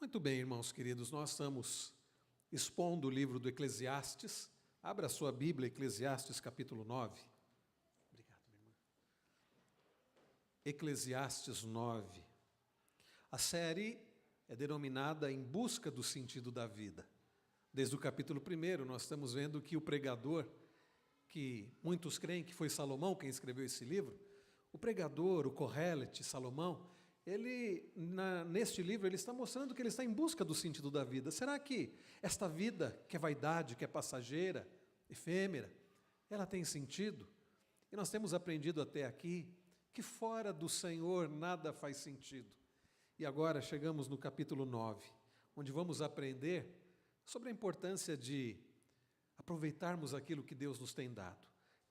Muito bem, irmãos queridos, nós estamos expondo o livro do Eclesiastes. Abra a sua Bíblia, Eclesiastes capítulo 9. Obrigado, minha irmã. Eclesiastes 9. A série é denominada Em Busca do Sentido da Vida. Desde o capítulo 1, nós estamos vendo que o pregador, que muitos creem que foi Salomão quem escreveu esse livro, o pregador, o Kohelet, Salomão, neste livro, ele está mostrando que ele está em busca do sentido da vida. Será que esta vida, que é vaidade, que é passageira, efêmera, ela tem sentido? E nós temos aprendido até aqui que fora do Senhor nada faz sentido. E agora chegamos no capítulo 9, onde vamos aprender sobre a importância de aproveitarmos aquilo que Deus nos tem dado.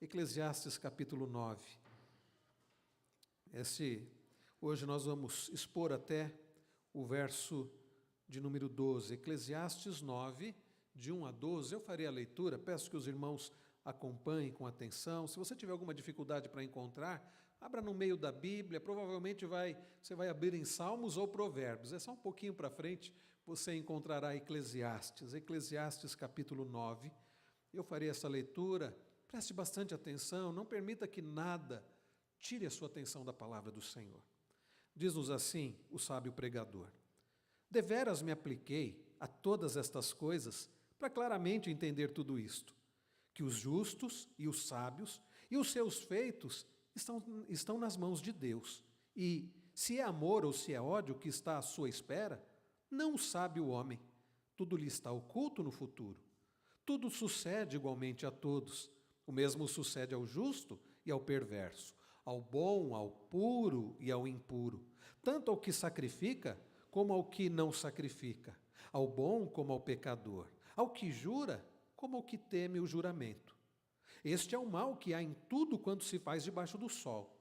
Eclesiastes capítulo 9. Hoje nós vamos expor até o verso de número 12, Eclesiastes 9, de 1 a 12. Eu farei a leitura, peço que os irmãos acompanhem com atenção. Se você tiver alguma dificuldade para encontrar, abra no meio da Bíblia, provavelmente você vai abrir em Salmos ou Provérbios. É só um pouquinho para frente, você encontrará Eclesiastes capítulo 9. Eu farei essa leitura, preste bastante atenção, não permita que nada tire a sua atenção da palavra do Senhor. Diz-nos assim o sábio pregador: deveras me apliquei a todas estas coisas para claramente entender tudo isto, que os justos e os sábios e os seus feitos estão nas mãos de Deus, e se é amor ou se é ódio que está à sua espera, não sabe o homem, tudo lhe está oculto no futuro. Tudo sucede igualmente a todos, o mesmo sucede ao justo e ao perverso, ao bom, ao puro e ao impuro, tanto ao que sacrifica como ao que não sacrifica, ao bom como ao pecador, ao que jura como ao que teme o juramento. Este é o mal que há em tudo quanto se faz debaixo do sol.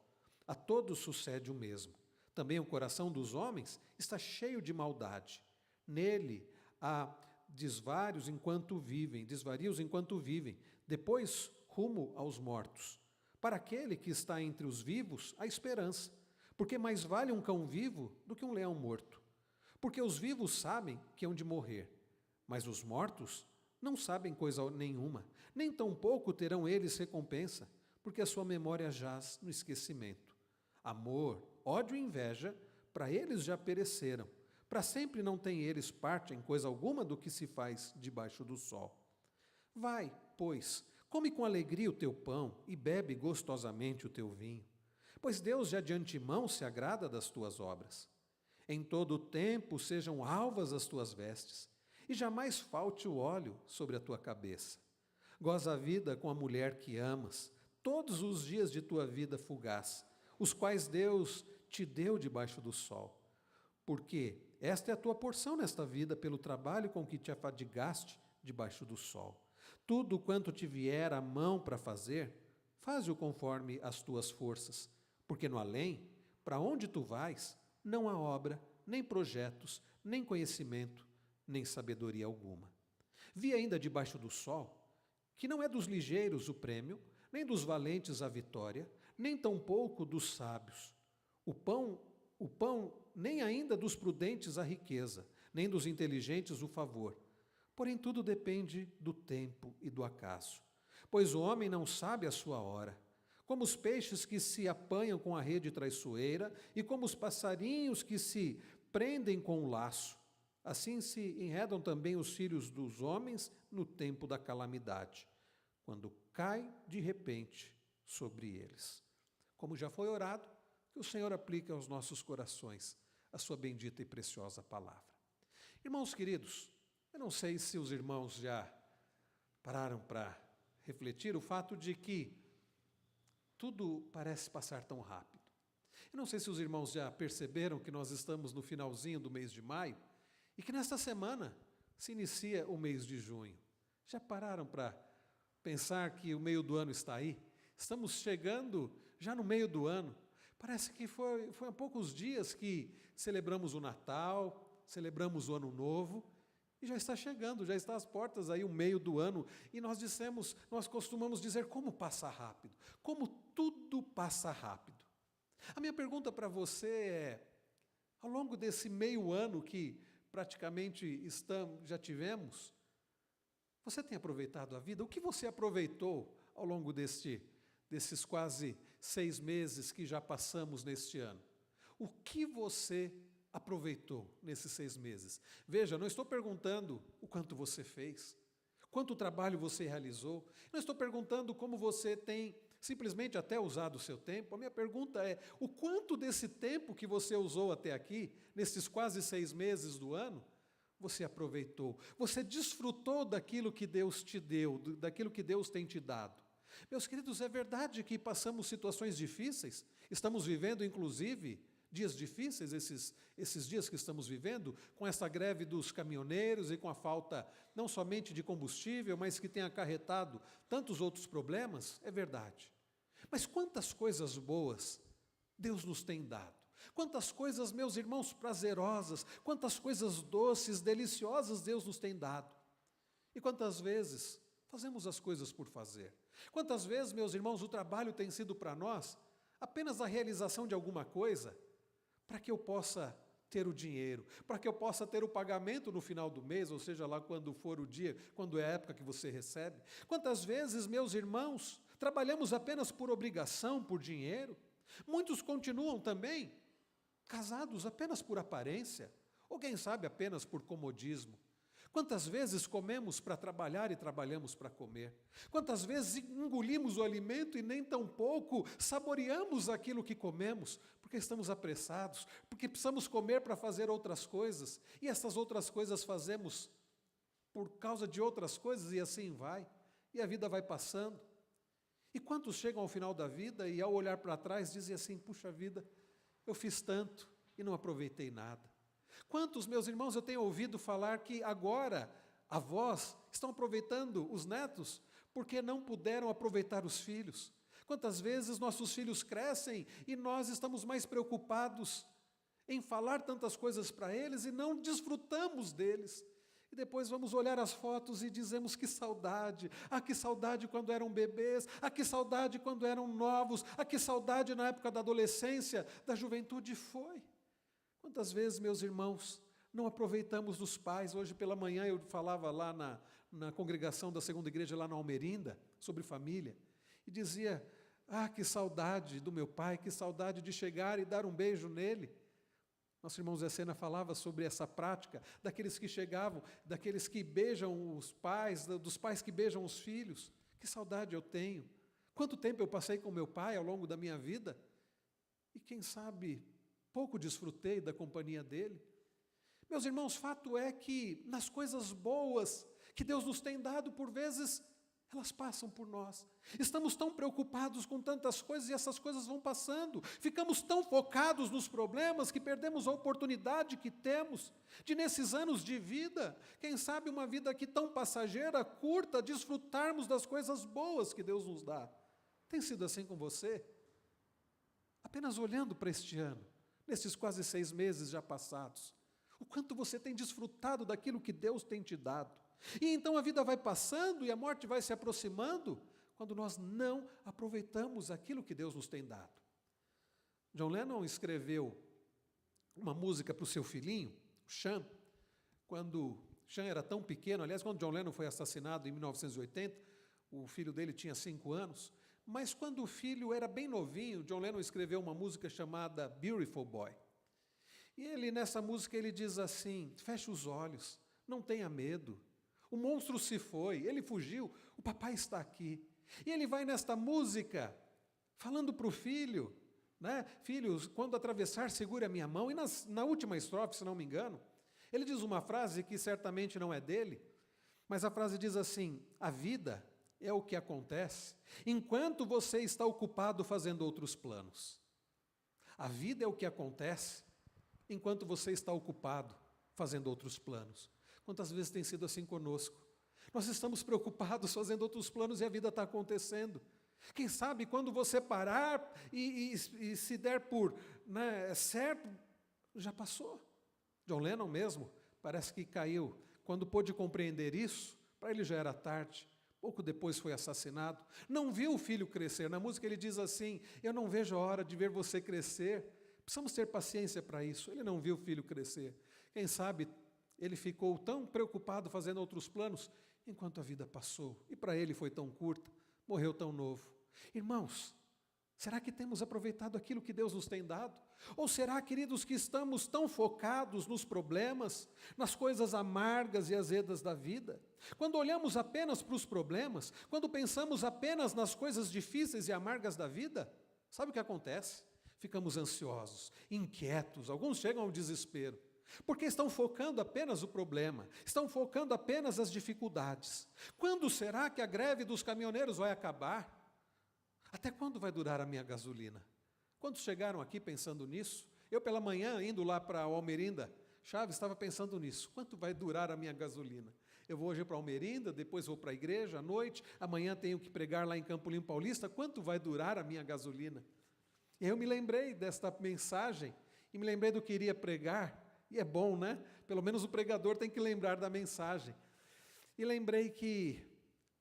A todos sucede o mesmo. Também o coração dos homens está cheio de maldade. Nele há desvarios enquanto vivem, depois rumo aos mortos. Para aquele que está entre os vivos, há esperança, porque mais vale um cão vivo do que um leão morto. Porque os vivos sabem que hão de morrer, mas os mortos não sabem coisa nenhuma, nem tampouco terão eles recompensa, porque a sua memória jaz no esquecimento. Amor, ódio e inveja, para eles já pereceram, para sempre não têm eles parte em coisa alguma do que se faz debaixo do sol. Vai, pois, come com alegria o teu pão e bebe gostosamente o teu vinho, pois Deus já de antemão se agrada das tuas obras. Em todo o tempo sejam alvas as tuas vestes, e jamais falte o óleo sobre a tua cabeça. Goza a vida com a mulher que amas, todos os dias de tua vida fugaz, os quais Deus te deu debaixo do sol. Porque esta é a tua porção nesta vida pelo trabalho com que te afadigaste debaixo do sol. Tudo quanto te vier à mão para fazer, faze-o conforme as tuas forças, porque no além, para onde tu vais, não há obra, nem projetos, nem conhecimento, nem sabedoria alguma. Vi ainda debaixo do sol, que não é dos ligeiros o prêmio, nem dos valentes a vitória, nem tampouco dos sábios. O pão, nem ainda dos prudentes a riqueza, nem dos inteligentes o favor. Porém, tudo depende do tempo e do acaso. Pois o homem não sabe a sua hora. Como os peixes que se apanham com a rede traiçoeira e como os passarinhos que se prendem com o laço, assim se enredam também os filhos dos homens no tempo da calamidade, quando cai de repente sobre eles. Como já foi orado, que o Senhor aplique aos nossos corações a sua bendita e preciosa palavra. Irmãos queridos, eu não sei se os irmãos já pararam para refletir o fato de que tudo parece passar tão rápido. Eu não sei se os irmãos já perceberam que nós estamos no finalzinho do mês de maio e que nesta semana se inicia o mês de junho. Já pararam para pensar que o meio do ano está aí? Estamos chegando já no meio do ano. Parece que foi há poucos dias que celebramos o Natal, celebramos o Ano Novo, e já está chegando, já está às portas aí o meio do ano, e nós costumamos dizer como passa rápido, como tudo passa rápido. A minha pergunta para você é, ao longo desse meio ano que praticamente já tivemos, você tem aproveitado a vida? O que você aproveitou ao longo desses quase 6 meses que já passamos neste ano? O que você aproveitou nesses 6 meses? Veja, não estou perguntando o quanto você fez, quanto trabalho você realizou, não estou perguntando como você tem simplesmente até usado o seu tempo. A minha pergunta é, o quanto desse tempo que você usou até aqui, nesses quase 6 meses do ano, você aproveitou? Você desfrutou daquilo que Deus te deu, daquilo que Deus tem te dado? Meus queridos, é verdade que passamos situações difíceis, estamos vivendo, inclusive, dias difíceis, esses dias que estamos vivendo, com essa greve dos caminhoneiros e com a falta não somente de combustível, mas que tem acarretado tantos outros problemas, é verdade. Mas quantas coisas boas Deus nos tem dado? Quantas coisas, meus irmãos, prazerosas, quantas coisas doces, deliciosas Deus nos tem dado? E quantas vezes fazemos as coisas por fazer? Quantas vezes, meus irmãos, o trabalho tem sido para nós apenas a realização de alguma coisa, para que eu possa ter o dinheiro, para que eu possa ter o pagamento no final do mês, ou seja lá quando for o dia, quando é a época que você recebe. Quantas vezes, meus irmãos, trabalhamos apenas por obrigação, por dinheiro? Muitos continuam também casados apenas por aparência, ou quem sabe apenas por comodismo. Quantas vezes comemos para trabalhar e trabalhamos para comer? Quantas vezes engolimos o alimento e nem tampouco saboreamos aquilo que comemos, porque estamos apressados, porque precisamos comer para fazer outras coisas, e essas outras coisas fazemos por causa de outras coisas, e assim vai, e a vida vai passando. E quantos chegam ao final da vida e ao olhar para trás dizem assim, puxa vida, eu fiz tanto e não aproveitei nada. Quantos, meus irmãos, eu tenho ouvido falar que agora avós estão aproveitando os netos porque não puderam aproveitar os filhos. Quantas vezes nossos filhos crescem e nós estamos mais preocupados em falar tantas coisas para eles e não desfrutamos deles. E depois vamos olhar as fotos e dizemos que saudade quando eram bebês, que saudade quando eram novos, que saudade na época da adolescência, da juventude foi. Quantas vezes, meus irmãos, não aproveitamos dos pais? Hoje pela manhã eu falava lá na congregação da segunda igreja, lá na Almerinda, sobre família, e dizia, que saudade do meu pai, que saudade de chegar e dar um beijo nele. Nosso irmão Zé Sena falava sobre essa prática, daqueles que chegavam, daqueles que beijam os pais, dos pais que beijam os filhos. Que saudade eu tenho. Quanto tempo eu passei com meu pai ao longo da minha vida, e quem sabe pouco desfrutei da companhia dele. Meus irmãos, fato é que nas coisas boas que Deus nos tem dado, por vezes, elas passam por nós. Estamos tão preocupados com tantas coisas e essas coisas vão passando. Ficamos tão focados nos problemas que perdemos a oportunidade que temos de, nesses anos de vida, quem sabe uma vida aqui tão passageira, curta, desfrutarmos das coisas boas que Deus nos dá. Tem sido assim com você? Apenas olhando para este ano, nesses quase 6 meses já passados, o quanto você tem desfrutado daquilo que Deus tem te dado. E então a vida vai passando e a morte vai se aproximando, quando nós não aproveitamos aquilo que Deus nos tem dado. John Lennon escreveu uma música para o seu filhinho, o Sean, quando Sean era tão pequeno. Aliás, quando John Lennon foi assassinado em 1980, o filho dele tinha 5 anos, mas quando o filho era bem novinho, John Lennon escreveu uma música chamada Beautiful Boy. E ele, nessa música, ele diz assim, feche os olhos, não tenha medo, o monstro se foi, ele fugiu, o papai está aqui. E ele vai nesta música, falando para o filho, né? Filhos, quando atravessar, segure a minha mão. E na última estrofe, se não me engano, ele diz uma frase que certamente não é dele, mas a frase diz assim, a vida é o que acontece enquanto você está ocupado fazendo outros planos. A vida é o que acontece enquanto você está ocupado fazendo outros planos. Quantas vezes tem sido assim conosco? Nós estamos preocupados fazendo outros planos e a vida está acontecendo. Quem sabe quando você parar e se der por certo, já passou. John Lennon mesmo, parece que caiu. Quando pôde compreender isso, para ele já era tarde. Pouco depois foi assassinado. Não viu o filho crescer. Na música ele diz assim, eu não vejo a hora de ver você crescer. Precisamos ter paciência para isso. Ele não viu o filho crescer. Quem sabe ele ficou tão preocupado fazendo outros planos, enquanto a vida passou, e para ele foi tão curta, morreu tão novo. Irmãos, será que temos aproveitado aquilo que Deus nos tem dado? Ou será, queridos, que estamos tão focados nos problemas, nas coisas amargas e azedas da vida? Quando olhamos apenas para os problemas, quando pensamos apenas nas coisas difíceis e amargas da vida, sabe o que acontece? Ficamos ansiosos, inquietos, alguns chegam ao desespero, porque estão focando apenas o problema, estão focando apenas as dificuldades. Quando será que a greve dos caminhoneiros vai acabar? Até quando vai durar a minha gasolina? Quantos chegaram aqui pensando nisso? Eu pela manhã, indo lá para Almerinda, Chaves, estava pensando nisso. Quanto vai durar a minha gasolina? Eu vou hoje para Almerinda, depois vou para a igreja à noite, amanhã tenho que pregar lá em Campo Limpo Paulista. Quanto vai durar a minha gasolina? E eu me lembrei desta mensagem, e me lembrei do que iria pregar, e é bom, né? Pelo menos o pregador tem que lembrar da mensagem. E lembrei que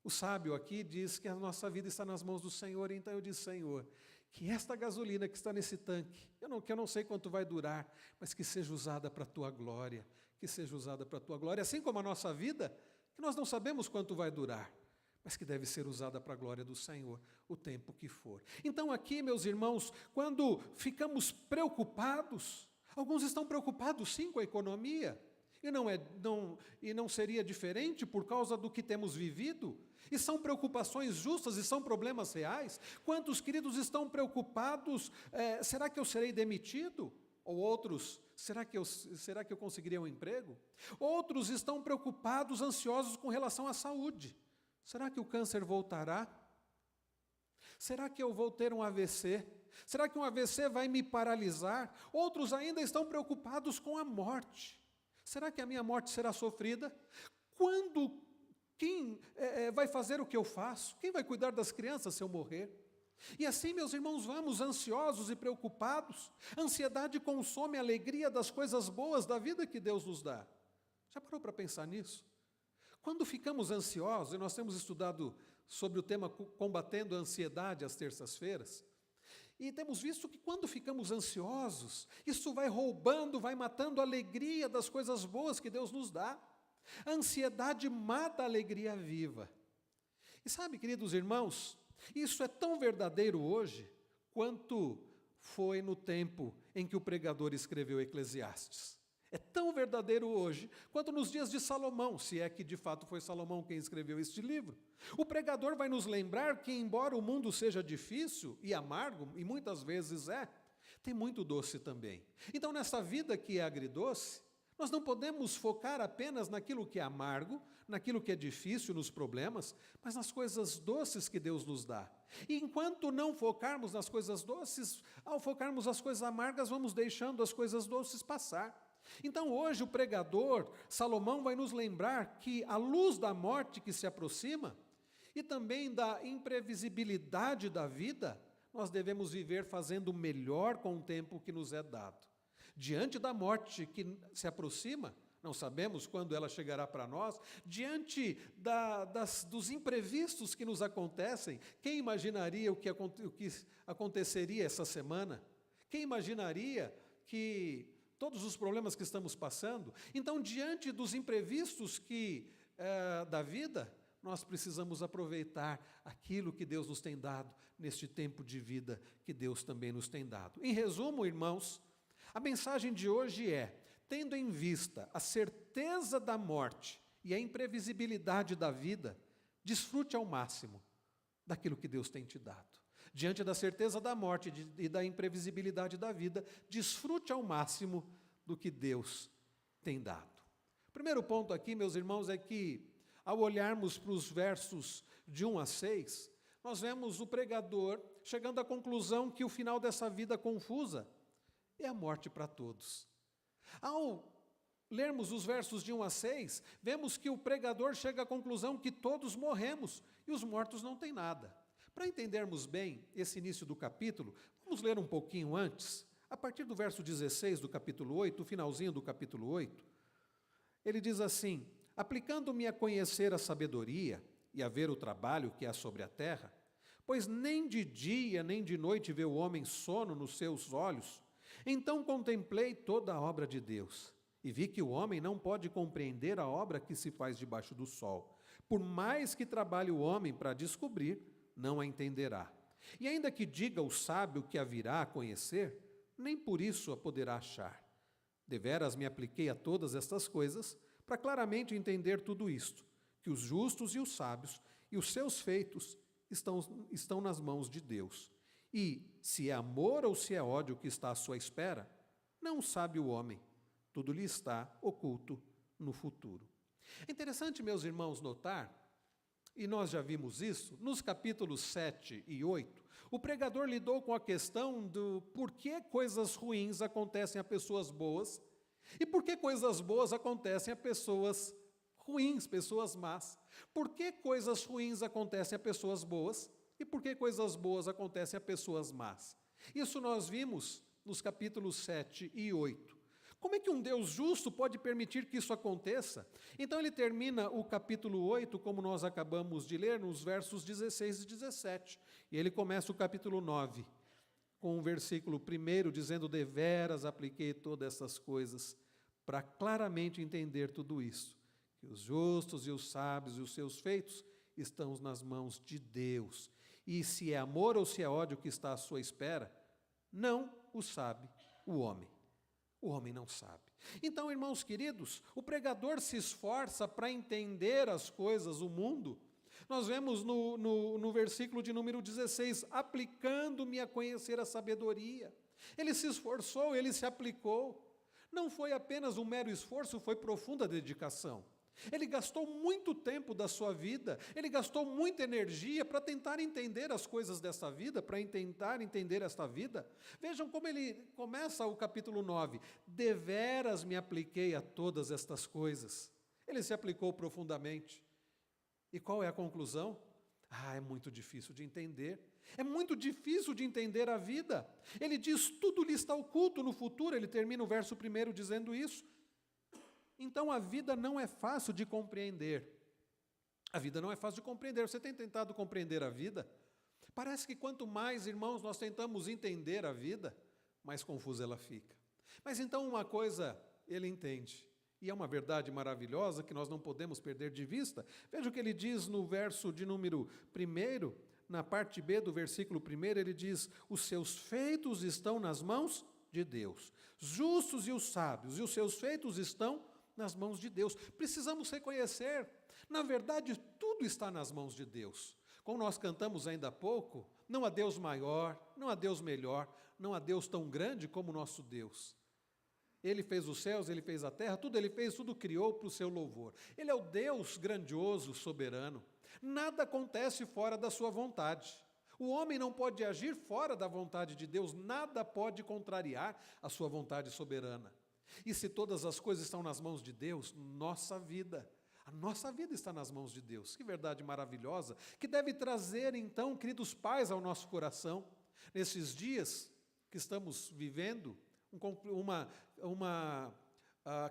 o sábio aqui diz que a nossa vida está nas mãos do Senhor, então eu disse, Senhor, que esta gasolina que está nesse tanque, que eu não sei quanto vai durar, mas que seja usada para a Tua glória, que seja usada para a Tua glória, assim como a nossa vida, que nós não sabemos quanto vai durar, mas que deve ser usada para a glória do Senhor, o tempo que for. Então aqui, meus irmãos, quando ficamos preocupados, alguns estão preocupados sim com a economia, e não seria diferente por causa do que temos vivido, e são preocupações justas e são problemas reais. Quantos queridos estão preocupados, será que eu serei demitido? Ou outros, será que eu conseguiria um emprego? Outros estão preocupados, ansiosos com relação à saúde. Será que o câncer voltará? Será que eu vou ter um AVC? Será que um AVC vai me paralisar? Outros ainda estão preocupados com a morte. Será que a minha morte será sofrida? Quem vai fazer o que eu faço? Quem vai cuidar das crianças se eu morrer? E assim, meus irmãos, vamos ansiosos e preocupados. A ansiedade consome a alegria das coisas boas da vida que Deus nos dá. Já parou para pensar nisso? Quando ficamos ansiosos, e nós temos estudado sobre o tema Combatendo a Ansiedade às terças-feiras, e temos visto que quando ficamos ansiosos, isso vai roubando, vai matando a alegria das coisas boas que Deus nos dá. A ansiedade mata a alegria viva. E sabe, queridos irmãos, isso é tão verdadeiro hoje, quanto foi no tempo em que o pregador escreveu Eclesiastes. É tão verdadeiro hoje, quanto nos dias de Salomão, se é que de fato foi Salomão quem escreveu este livro. O pregador vai nos lembrar que, embora o mundo seja difícil e amargo, e muitas vezes tem muito doce também. Então, nessa vida que é agridoce, nós não podemos focar apenas naquilo que é amargo, naquilo que é difícil, nos problemas, mas nas coisas doces que Deus nos dá. E enquanto não focarmos nas coisas doces, ao focarmos nas coisas amargas, vamos deixando as coisas doces passar. Então hoje o pregador, Salomão, vai nos lembrar que à luz da morte que se aproxima e também da imprevisibilidade da vida, nós devemos viver fazendo o melhor com o tempo que nos é dado. Diante da morte que se aproxima, não sabemos quando ela chegará para nós, diante dos imprevistos que nos acontecem, quem imaginaria o que aconteceria essa semana? Quem imaginaria que todos os problemas que estamos passando? Então, diante dos imprevistos da vida, nós precisamos aproveitar aquilo que Deus nos tem dado neste tempo de vida que Deus também nos tem dado. Em resumo, irmãos, a mensagem de hoje é: tendo em vista a certeza da morte e a imprevisibilidade da vida, desfrute ao máximo daquilo que Deus tem te dado. Diante da certeza da morte e da imprevisibilidade da vida, desfrute ao máximo do que Deus tem dado. O primeiro ponto aqui, meus irmãos, é que, ao olharmos para os versos de 1 a 6, nós vemos o pregador chegando à conclusão que o final dessa vida confusa é a morte para todos. Ao lermos os versos de 1 a 6, vemos que o pregador chega à conclusão que todos morremos e os mortos não têm nada. Para entendermos bem esse início do capítulo, vamos ler um pouquinho antes, a partir do verso 16 do capítulo 8, o finalzinho do capítulo 8. Ele diz assim: aplicando-me a conhecer a sabedoria e a ver o trabalho que há sobre a terra, pois nem de dia nem de noite vê o homem sono nos seus olhos, então contemplei toda a obra de Deus, E vi que o homem não pode compreender a obra que se faz debaixo do sol. Por mais que trabalhe o homem para descobrir, não a entenderá. E ainda que diga o sábio que a virá a conhecer, nem por isso a poderá achar. Deveras me apliquei a todas estas coisas, para claramente entender tudo isto, que os justos e os sábios e os seus feitos estão nas mãos de Deus. E, se é amor ou se é ódio que está à sua espera, não sabe o homem. Tudo lhe está oculto no futuro. É interessante, meus irmãos, notar, e nós já vimos isso, nos capítulos 7 e 8, o pregador lidou com a questão do por que coisas ruins acontecem a pessoas boas e por que coisas boas acontecem a pessoas ruins, pessoas más. Por que coisas ruins acontecem a pessoas boas e por que coisas boas acontecem a pessoas más? Isso nós vimos nos capítulos 7 e 8. Como é que um Deus justo pode permitir que isso aconteça? Então ele termina o capítulo 8, como nós acabamos de ler, nos versos 16 e 17. E ele começa o capítulo 9, com o versículo 1, dizendo: deveras apliquei todas essas coisas, para claramente entender tudo isso, que os justos e os sábios e os seus feitos estão nas mãos de Deus. E se é amor ou se é ódio que está à sua espera, não o sabe o homem. O homem não sabe. Então, irmãos queridos, o pregador se esforça para entender as coisas, o mundo. Nós vemos no versículo de número 16, aplicando-me a conhecer a sabedoria. Ele se esforçou, ele se aplicou. Não foi apenas um mero esforço, foi profunda dedicação. Ele gastou muito tempo da sua vida, ele gastou muita energia para tentar entender as coisas dessa vida, para tentar entender esta vida. Vejam como ele começa o capítulo 9. Deveras me apliquei a todas estas coisas. Ele se aplicou profundamente. E qual é a conclusão? É muito difícil de entender. É muito difícil de entender a vida. Ele diz, tudo lhe está oculto no futuro. Ele termina o verso 1 dizendo isso. Então, a vida não é fácil de compreender. A vida não é fácil de compreender. Você tem tentado compreender a vida? Parece que quanto mais, irmãos, nós tentamos entender a vida, mais confusa ela fica. Mas então uma coisa ele entende, e é uma verdade maravilhosa que nós não podemos perder de vista. Veja o que ele diz no verso de número 1, na parte B do versículo 1, ele diz: os seus feitos estão nas mãos de Deus. Justos e os sábios, e os seus feitos estão nas mãos de Deus. Precisamos reconhecer, na verdade, tudo está nas mãos de Deus. Como nós cantamos ainda há pouco, não há Deus maior, não há Deus melhor, não há Deus tão grande como o nosso Deus. Ele fez os céus, Ele fez a terra, tudo Ele fez, tudo criou para o seu louvor. Ele é o Deus grandioso, soberano. Nada acontece fora da sua vontade. O homem não pode agir fora da vontade de Deus, nada pode contrariar a sua vontade soberana. E se todas as coisas estão nas mãos de Deus, a nossa vida está nas mãos de Deus. Que verdade maravilhosa, que deve trazer então, queridos pais, ao nosso coração, nesses dias que estamos vivendo, uma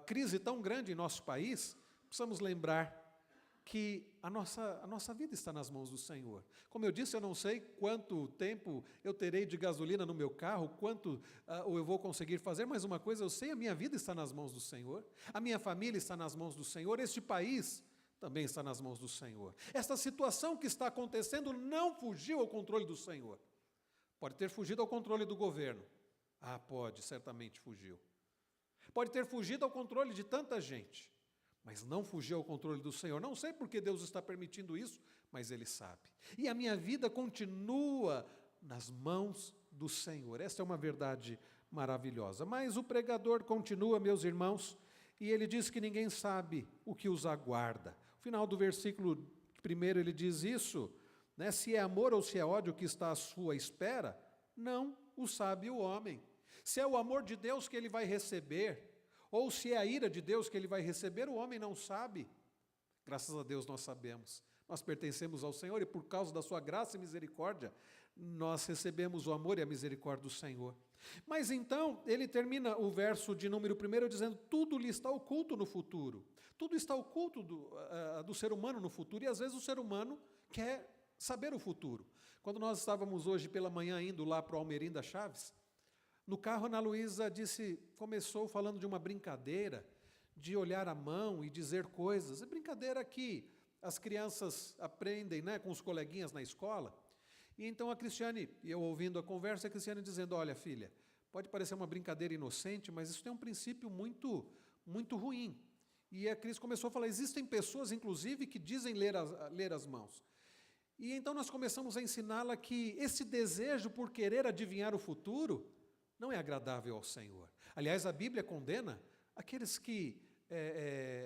crise tão grande em nosso país, precisamos lembrar que a nossa vida está nas mãos do Senhor. Como eu disse, eu não sei quanto tempo eu terei de gasolina no meu carro, quanto eu vou conseguir fazer, mas uma coisa eu sei, a minha vida está nas mãos do Senhor, a minha família está nas mãos do Senhor, este país também está nas mãos do Senhor. Esta situação que está acontecendo não fugiu ao controle do Senhor. Pode ter fugido ao controle do governo. Pode, certamente fugiu. Pode ter fugido ao controle de tanta gente, mas não fugiu ao controle do Senhor. Não sei por que Deus está permitindo isso, mas Ele sabe. E a minha vida continua nas mãos do Senhor. Esta é uma verdade maravilhosa. Mas o pregador continua, meus irmãos, e ele diz que ninguém sabe o que os aguarda. No final do versículo 1 ele diz isso, né? Se é amor ou se é ódio que está à sua espera, não o sabe o homem. Se é o amor de Deus que ele vai receber, ou se é a ira de Deus que ele vai receber, o homem não sabe. Graças a Deus nós sabemos. Nós pertencemos ao Senhor e por causa da sua graça e misericórdia, nós recebemos o amor e a misericórdia do Senhor. Mas então, ele termina o verso de número 1 dizendo, tudo lhe está oculto no futuro. Tudo está oculto do ser humano no futuro, e às vezes o ser humano quer saber o futuro. Quando nós estávamos hoje pela manhã indo lá para o Almerinda Chaves, no carro, Ana Luísa começou falando de uma brincadeira de olhar a mão e dizer coisas. É brincadeira que as crianças aprendem, né, com os coleguinhas na escola. E então a Cristiane, eu ouvindo a conversa, a Cristiane dizendo, olha filha, pode parecer uma brincadeira inocente, mas isso tem um princípio muito ruim. E a Cris começou a falar, existem pessoas, inclusive, que dizem ler as mãos. E então nós começamos a ensiná-la que esse desejo por querer adivinhar o futuro não é agradável ao Senhor. Aliás, a Bíblia condena aqueles que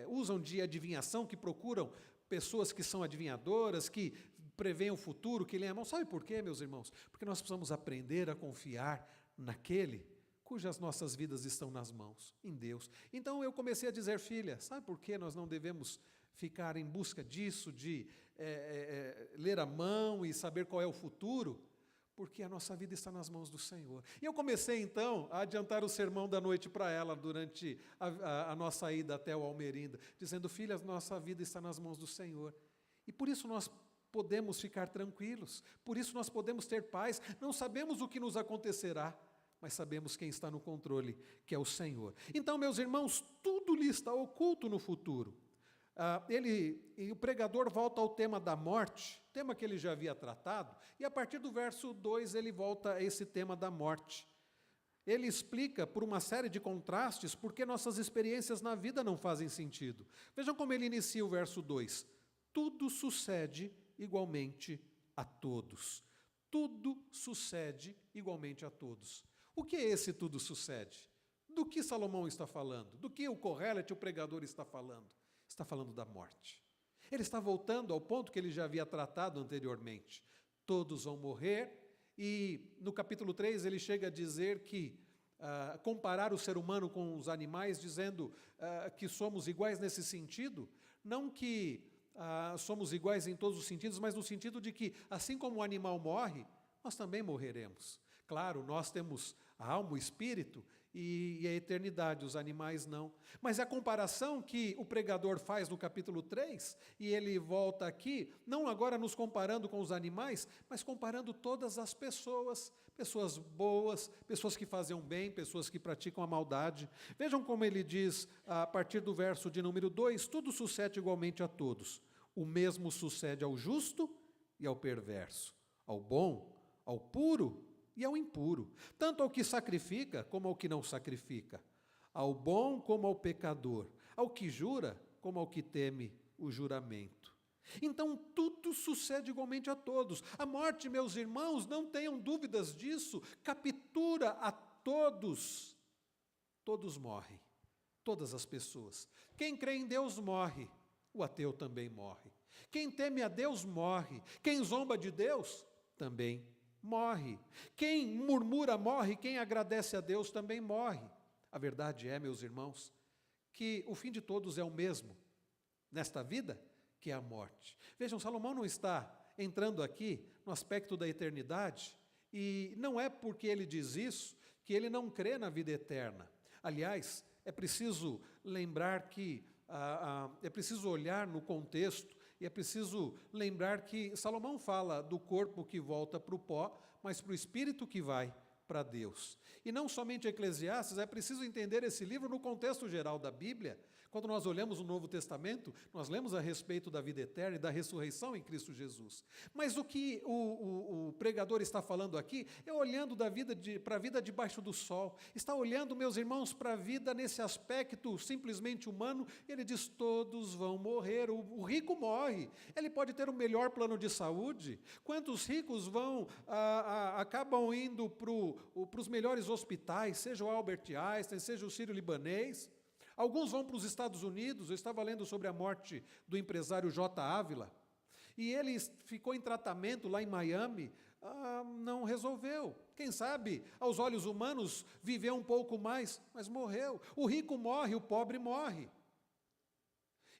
usam de adivinhação, que procuram pessoas que são adivinhadoras, que preveem o futuro, que leem a mão. Sabe por quê, meus irmãos? Porque nós precisamos aprender a confiar naquele cujas nossas vidas estão nas mãos, em Deus. Então eu comecei a dizer, filha, sabe por que nós não devemos ficar em busca disso, de ler a mão e saber qual é o futuro? Porque a nossa vida está nas mãos do Senhor. E eu comecei então a adiantar o sermão da noite para ela durante a nossa ida até o Almerinda, dizendo, filha, a nossa vida está nas mãos do Senhor. E por isso nós podemos ficar tranquilos, por isso nós podemos ter paz, não sabemos o que nos acontecerá, mas sabemos quem está no controle, que é o Senhor. Então, meus irmãos, tudo lhe está oculto no futuro. O pregador volta ao tema da morte, tema que ele já havia tratado, e a partir do verso 2 ele volta a esse tema da morte. Ele explica, por uma série de contrastes, por que nossas experiências na vida não fazem sentido. Vejam como ele inicia o verso 2. Tudo sucede igualmente a todos. Tudo sucede igualmente a todos. O que é esse tudo sucede? Do que Salomão está falando? Do que o Kohelet, o pregador, está falando? Está falando da morte. Ele está voltando ao ponto que ele já havia tratado anteriormente. Todos vão morrer, e no capítulo 3 ele chega a dizer que, comparar o ser humano com os animais, dizendo que somos iguais nesse sentido, não que somos iguais em todos os sentidos, mas no sentido de que, assim como o animal morre, nós também morreremos. Claro, nós temos a alma, o espírito e a eternidade, os animais não. Mas a comparação que o pregador faz no capítulo 3, e ele volta aqui, não agora nos comparando com os animais, mas comparando todas as pessoas, pessoas boas, pessoas que fazem o bem, pessoas que praticam a maldade. Vejam como ele diz, a partir do verso de número 2, tudo sucede igualmente a todos. O mesmo sucede ao justo e ao perverso, ao bom, ao puro e ao impuro, tanto ao que sacrifica como ao que não sacrifica, ao bom como ao pecador, ao que jura como ao que teme o juramento. Então tudo sucede igualmente a todos. A morte, meus irmãos, não tenham dúvidas disso, captura a todos. Todos morrem, todas as pessoas. Quem crê em Deus morre, o ateu também morre. Quem teme a Deus morre, quem zomba de Deus também morre. Quem murmura morre, quem agradece a Deus também morre. A verdade é, meus irmãos, que o fim de todos é o mesmo, nesta vida, que é a morte. Vejam, Salomão não está entrando aqui no aspecto da eternidade, e não é porque ele diz isso que ele não crê na vida eterna. Aliás, é preciso lembrar que, é preciso olhar no contexto, e é preciso lembrar que Salomão fala do corpo que volta para o pó, mas para o espírito que vai para Deus. E não somente Eclesiastes, é preciso entender esse livro no contexto geral da Bíblia. Quando nós olhamos o Novo Testamento, nós lemos a respeito da vida eterna e da ressurreição em Cristo Jesus. Mas o que o pregador está falando aqui é olhando para a vida debaixo do sol. Está olhando, meus irmãos, para a vida nesse aspecto simplesmente humano. Ele diz, todos vão morrer. O rico morre. Ele pode ter o melhor plano de saúde. Quantos ricos acabam indo para os melhores hospitais, seja o Albert Einstein, seja o Sírio-Libanês? Alguns vão para os Estados Unidos. Eu estava lendo sobre a morte do empresário J. Ávila, e ele ficou em tratamento lá em Miami, não resolveu. Quem sabe, aos olhos humanos, viveu um pouco mais, mas morreu. O rico morre, o pobre morre.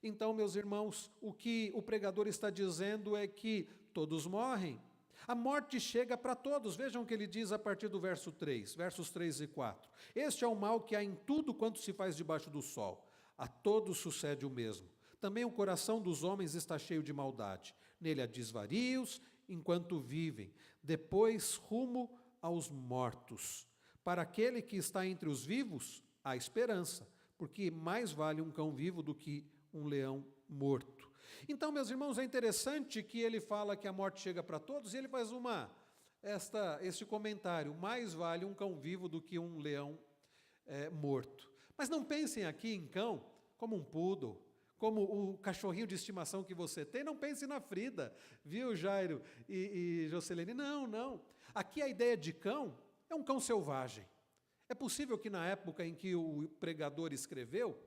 Então, meus irmãos, o que o pregador está dizendo é que todos morrem. A morte chega para todos. Vejam o que ele diz a partir do verso 3, versos 3 e 4. Este é o mal que há em tudo quanto se faz debaixo do sol. A todos sucede o mesmo. Também o coração dos homens está cheio de maldade. Nele há desvarios enquanto vivem. Depois rumo aos mortos. Para aquele que está entre os vivos, há esperança, porque mais vale um cão vivo do que um leão morto. Então, meus irmãos, é interessante que ele fala que a morte chega para todos, e ele faz este comentário: mais vale um cão vivo do que um leão morto. Mas não pensem aqui em cão como um poodle, como o cachorrinho de estimação que você tem. Não pense na Frida, viu, Jairo e Jocelene? Não, não. Aqui a ideia de cão é um cão selvagem. É possível que na época em que o pregador escreveu,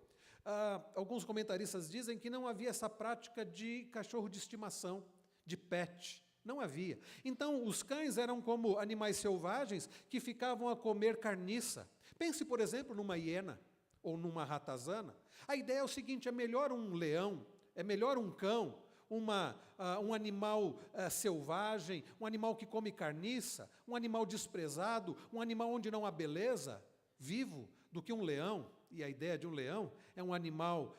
alguns comentaristas dizem que não havia essa prática de cachorro de estimação, de pet. Não havia. Então, os cães eram como animais selvagens que ficavam a comer carniça. Pense, por exemplo, numa hiena ou numa ratazana. A ideia é o seguinte: é melhor um leão, é melhor um cão, um animal selvagem, um animal que come carniça, um animal desprezado, um animal onde não há beleza, vivo, do que um leão. E a ideia de um leão é um animal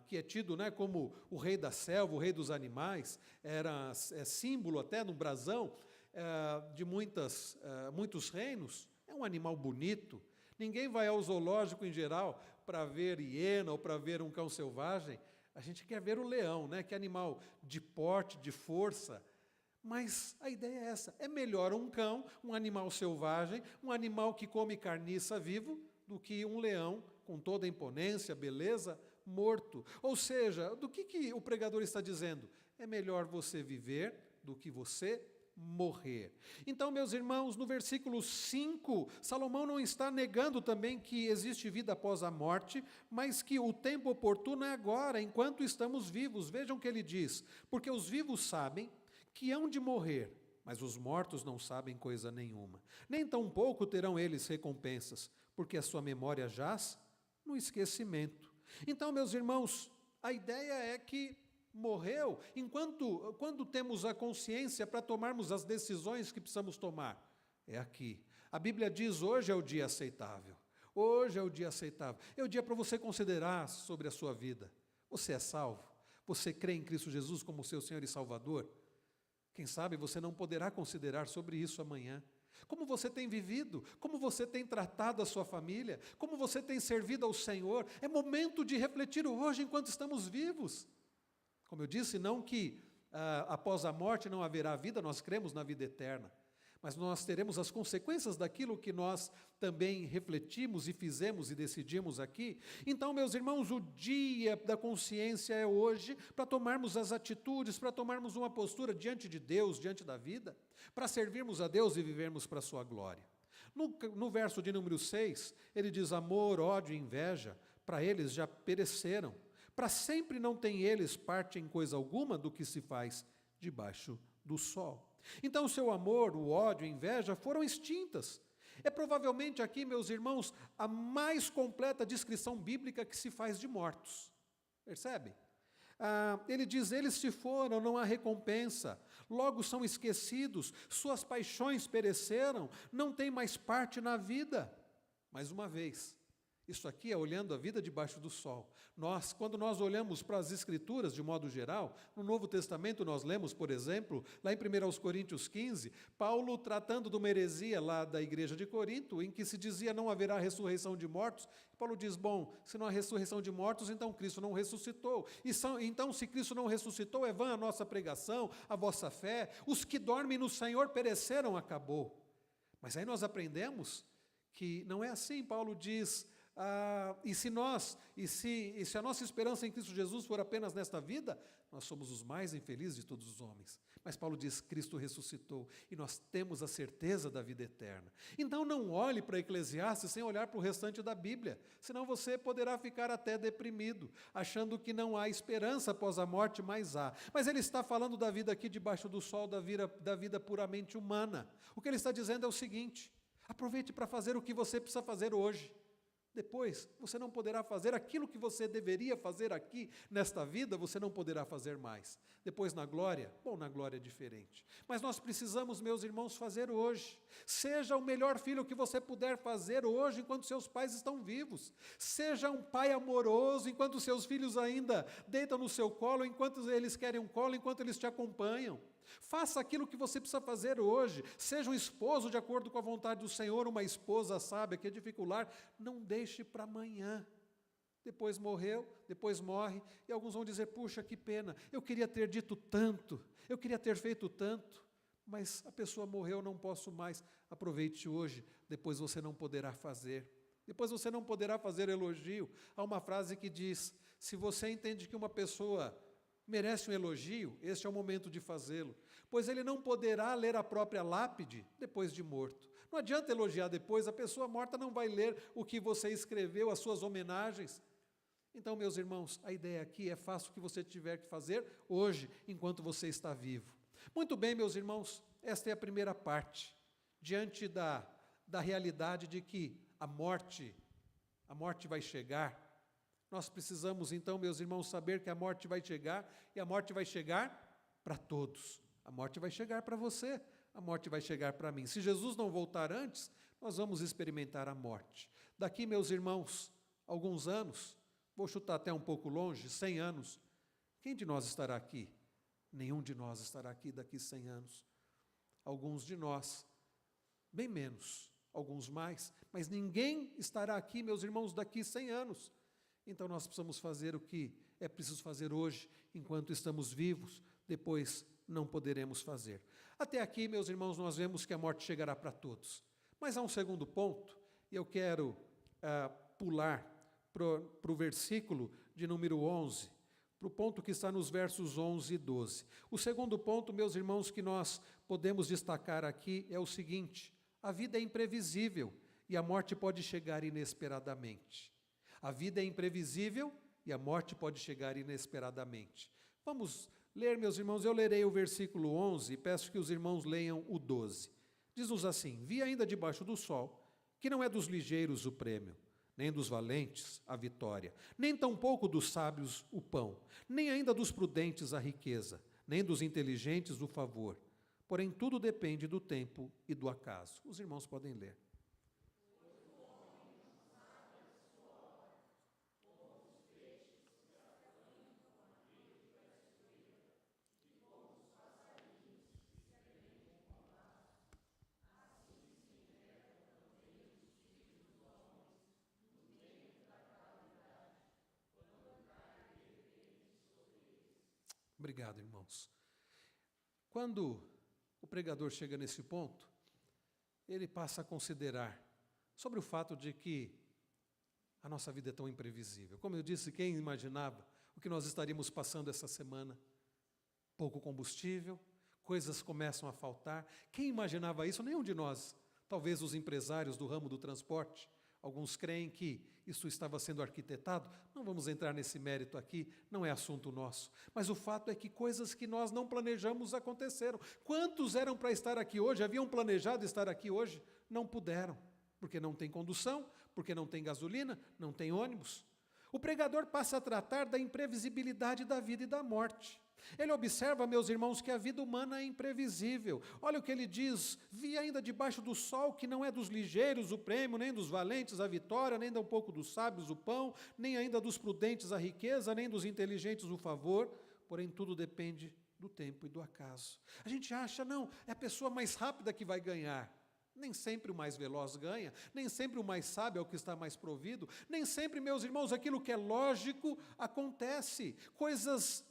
que é tido, né, como o rei da selva, o rei dos animais, é símbolo até no brasão de muitos reinos. É um animal bonito. Ninguém vai ao zoológico em geral para ver hiena ou para ver um cão selvagem. A gente quer ver o leão, né, que é animal de porte, de força. Mas a ideia é essa: é melhor um cão, um animal selvagem, um animal que come carniça vivo, do que um leão com toda a imponência, beleza, morto. Ou seja, do que o pregador está dizendo? É melhor você viver do que você morrer. Então, meus irmãos, no versículo 5, Salomão não está negando também que existe vida após a morte, mas que o tempo oportuno é agora, enquanto estamos vivos. Vejam o que ele diz: porque os vivos sabem que hão de morrer, mas os mortos não sabem coisa nenhuma. Nem tampouco terão eles recompensas, porque a sua memória jaz no esquecimento. Então, meus irmãos, a ideia é que morreu quando temos a consciência para tomarmos as decisões que precisamos tomar. É aqui. A Bíblia diz: hoje é o dia aceitável. Hoje é o dia aceitável. É o dia para você considerar sobre a sua vida. Você é salvo? Você crê em Cristo Jesus como seu Senhor e Salvador? Quem sabe você não poderá considerar sobre isso amanhã. Como você tem vivido, como você tem tratado a sua família, como você tem servido ao Senhor. É momento de refletir hoje enquanto estamos vivos. Como eu disse, não que após a morte não haverá vida, nós cremos na vida eterna. Mas nós teremos as consequências daquilo que nós também refletimos e fizemos e decidimos aqui. Então, meus irmãos, o dia da consciência é hoje, para tomarmos as atitudes, para tomarmos uma postura diante de Deus, diante da vida, para servirmos a Deus e vivermos para a sua glória. No verso de número 6, ele diz: amor, ódio e inveja, para eles já pereceram. Para sempre não têm eles parte em coisa alguma do que se faz debaixo do sol. Então, o seu amor, o ódio, a inveja foram extintas. É provavelmente aqui, meus irmãos, a mais completa descrição bíblica que se faz de mortos. Percebe? Ele diz: eles se foram, não há recompensa, logo são esquecidos, suas paixões pereceram, não têm mais parte na vida. Mais uma vez, isso aqui é olhando a vida debaixo do sol. Quando nós olhamos para as Escrituras, de modo geral, no Novo Testamento nós lemos, por exemplo, lá em 1 Coríntios 15, Paulo tratando de uma heresia lá da igreja de Corinto, em que se dizia não haverá ressurreição de mortos. Paulo diz: bom, se não há ressurreição de mortos, então Cristo não ressuscitou. Então, se Cristo não ressuscitou, é vã a nossa pregação, a vossa fé. Os que dormem no Senhor pereceram, acabou. Mas aí nós aprendemos que não é assim. Paulo diz: e se a nossa esperança em Cristo Jesus for apenas nesta vida, nós somos os mais infelizes de todos os homens. Mas Paulo diz: Cristo ressuscitou e nós temos a certeza da vida eterna. Então não olhe para Eclesiastes sem olhar para o restante da Bíblia, senão você poderá ficar até deprimido, achando que não há esperança após a morte, mas há. Mas ele está falando da vida aqui debaixo do sol, da vida puramente humana. O que ele está dizendo é o seguinte: aproveite para fazer o que você precisa fazer hoje. Depois, você não poderá fazer aquilo que você deveria fazer aqui, nesta vida, você não poderá fazer mais. Depois, na glória é diferente. Mas nós precisamos, meus irmãos, fazer hoje. Seja o melhor filho que você puder fazer hoje, enquanto seus pais estão vivos. Seja um pai amoroso, enquanto seus filhos ainda deitam no seu colo, enquanto eles querem um colo, enquanto eles te acompanham. Faça aquilo que você precisa fazer hoje. Seja um esposo de acordo com a vontade do Senhor, uma esposa sábia que edifica o lar. Não deixe para amanhã. Depois morreu, depois morre, e alguns vão dizer, puxa, que pena, eu queria ter dito tanto, eu queria ter feito tanto, mas a pessoa morreu, não posso mais. Aproveite hoje, depois você não poderá fazer. Depois você não poderá fazer elogio. Há uma frase que diz, se você entende que uma pessoa merece um elogio, este é o momento de fazê-lo, pois ele não poderá ler a própria lápide depois de morto. Não adianta elogiar depois, a pessoa morta não vai ler o que você escreveu, as suas homenagens. Então, meus irmãos, a ideia aqui é faça o que você tiver que fazer hoje, enquanto você está vivo. Muito bem, meus irmãos, esta é a primeira parte, diante da realidade de que a morte vai chegar. Nós precisamos, então, meus irmãos, saber que a morte vai chegar, e a morte vai chegar para todos. A morte vai chegar para você, a morte vai chegar para mim. Se Jesus não voltar antes, nós vamos experimentar a morte. Daqui, meus irmãos, alguns anos, vou chutar até um pouco longe, 100 anos, quem de nós estará aqui? Nenhum de nós estará aqui daqui 100 anos. Alguns de nós, bem menos, alguns mais, mas ninguém estará aqui, meus irmãos, daqui 100 anos. Então nós precisamos fazer o que é preciso fazer hoje, enquanto estamos vivos, depois não poderemos fazer. Até aqui, meus irmãos, nós vemos que a morte chegará para todos. Mas há um segundo ponto, e eu quero pular para o versículo de número 11, para o ponto que está nos versos 11 e 12. O segundo ponto, meus irmãos, que nós podemos destacar aqui é o seguinte: a vida é imprevisível e a morte pode chegar inesperadamente. A vida é imprevisível e a morte pode chegar inesperadamente. Vamos ler, meus irmãos, eu lerei o versículo 11 e peço que os irmãos leiam o 12. Diz-nos assim: vi ainda debaixo do sol, que não é dos ligeiros o prêmio, nem dos valentes a vitória, nem tampouco dos sábios o pão, nem ainda dos prudentes a riqueza, nem dos inteligentes o favor. Porém, tudo depende do tempo e do acaso. Os irmãos podem ler. Obrigado, irmãos. Quando o pregador chega nesse ponto, ele passa a considerar sobre o fato de que a nossa vida é tão imprevisível. Como eu disse, quem imaginava o que nós estaríamos passando essa semana? Pouco combustível, coisas começam a faltar. Quem imaginava isso? Nenhum de nós. Talvez os empresários do ramo do transporte. Alguns creem que isso estava sendo arquitetado. Não vamos entrar nesse mérito aqui, não é assunto nosso. Mas o fato é que coisas que nós não planejamos aconteceram. Quantos eram para estar aqui hoje, haviam planejado estar aqui hoje, não puderam, porque não tem condução, porque não tem gasolina, não tem ônibus. O pregador passa a tratar da imprevisibilidade da vida e da morte. Ele observa, meus irmãos, que a vida humana é imprevisível. Olha o que ele diz: vi ainda debaixo do sol que não é dos ligeiros o prêmio, nem dos valentes a vitória, nem tampouco dos sábios o pão, nem ainda dos prudentes a riqueza, nem dos inteligentes o favor, porém tudo depende do tempo e do acaso. A gente acha, não, é a pessoa mais rápida que vai ganhar. Nem sempre o mais veloz ganha, nem sempre o mais sábio é o que está mais provido, nem sempre, meus irmãos, aquilo que é lógico acontece, coisas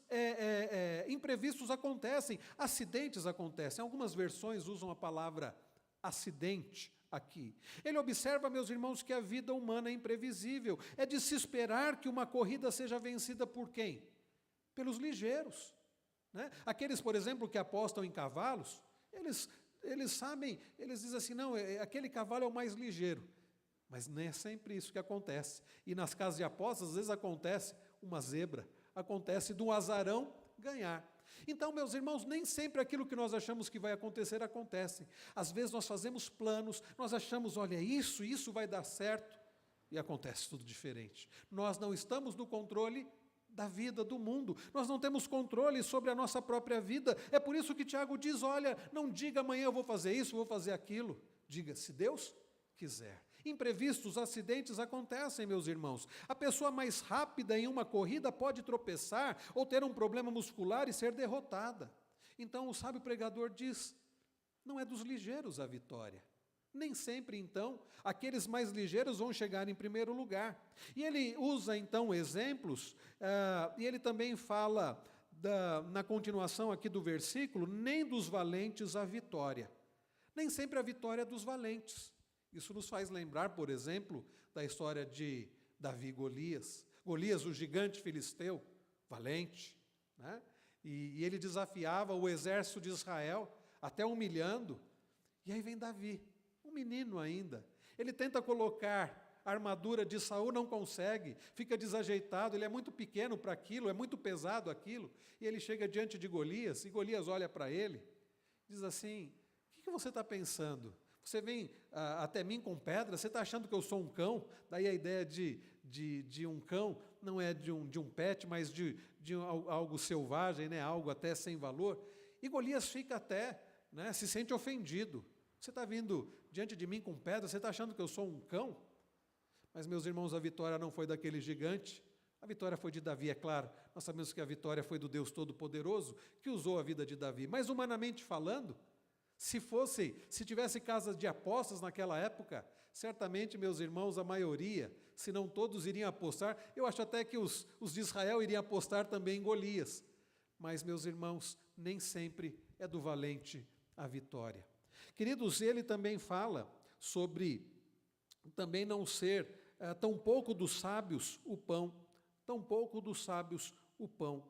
imprevistos acontecem, acidentes acontecem. Algumas versões usam a palavra acidente aqui. Ele observa, meus irmãos, que a vida humana é imprevisível, é de se esperar que uma corrida seja vencida por quem? Pelos ligeiros, né? Aqueles, por exemplo, que apostam em cavalos, eles sabem, eles dizem assim, não, aquele cavalo é o mais ligeiro. Mas não é sempre isso que acontece. E nas casas de apostas, às vezes acontece uma zebra, acontece de um azarão ganhar. Então, meus irmãos, nem sempre aquilo que nós achamos que vai acontecer, acontece. Às vezes nós fazemos planos, nós achamos, olha, isso vai dar certo, e acontece tudo diferente. Nós não estamos no controle da vida, do mundo. Nós não temos controle sobre a nossa própria vida. É por isso que Tiago diz, olha, não diga amanhã eu vou fazer isso, vou fazer aquilo. Diga, se Deus quiser. Imprevistos, acidentes acontecem, meus irmãos. A pessoa mais rápida em uma corrida pode tropeçar ou ter um problema muscular e ser derrotada. Então o sábio pregador diz, não é dos ligeiros a vitória. Nem sempre, então, aqueles mais ligeiros vão chegar em primeiro lugar. E ele usa, então, exemplos, e ele também fala, na continuação aqui do versículo, nem dos valentes a vitória. Nem sempre a vitória é dos valentes. Isso nos faz lembrar, por exemplo, da história de Davi e Golias. Golias, o gigante filisteu, valente, né? E ele desafiava o exército de Israel, até humilhando. E aí vem Davi, um menino ainda. Ele tenta colocar a armadura de Saul, não consegue, fica desajeitado, ele é muito pequeno para aquilo, é muito pesado aquilo. E ele chega diante de Golias, e Golias olha para ele, diz assim, o que você está pensando? Você vem até mim com pedra, você está achando que eu sou um cão? Daí a ideia de um cão não é de um pet, mas de algo selvagem, né? Algo até sem valor. E Golias fica até, né, se sente ofendido. Você está vindo diante de mim com pedra, você está achando que eu sou um cão? Mas, meus irmãos, a vitória não foi daquele gigante, a vitória foi de Davi, é claro. Nós sabemos que a vitória foi do Deus Todo-Poderoso, que usou a vida de Davi. Mas, humanamente falando, se tivesse casas de apostas naquela época, certamente, meus irmãos, a maioria, se não todos, iriam apostar. Eu acho até que os de Israel iriam apostar também em Golias. Mas, meus irmãos, nem sempre é do valente a vitória. Queridos, ele também fala sobre também não ser tão pouco dos sábios o pão, tão pouco dos sábios o pão.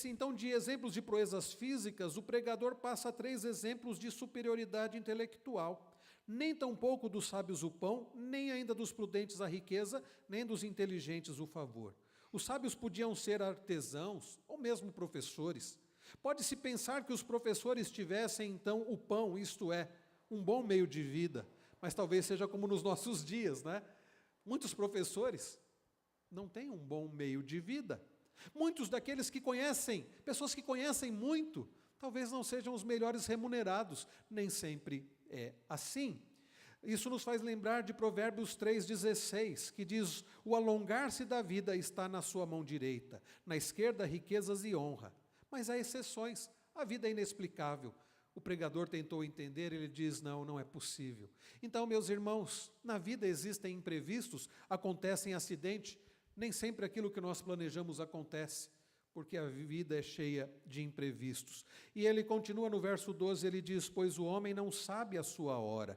Então, de exemplos de proezas físicas, o pregador passa 3 exemplos de superioridade intelectual. Nem tão pouco dos sábios o pão, nem ainda dos prudentes a riqueza, nem dos inteligentes o favor. Os sábios podiam ser artesãos ou mesmo professores. Pode-se pensar que os professores tivessem, então, o pão, isto é, um bom meio de vida, mas talvez seja como nos nossos dias, né? Muitos professores não têm um bom meio de vida. Muitos daqueles que conhecem, pessoas que conhecem muito, talvez não sejam os melhores remunerados, nem sempre é assim. Isso nos faz lembrar de Provérbios 3,16, que diz, o alongar-se da vida está na sua mão direita, na esquerda riquezas e honra. Mas há exceções, a vida é inexplicável. O pregador tentou entender, ele diz, não é possível. Então, meus irmãos, na vida existem imprevistos, acontecem acidentes, nem sempre aquilo que nós planejamos acontece, porque a vida é cheia de imprevistos. E ele continua no verso 12, ele diz, pois o homem não sabe a sua hora,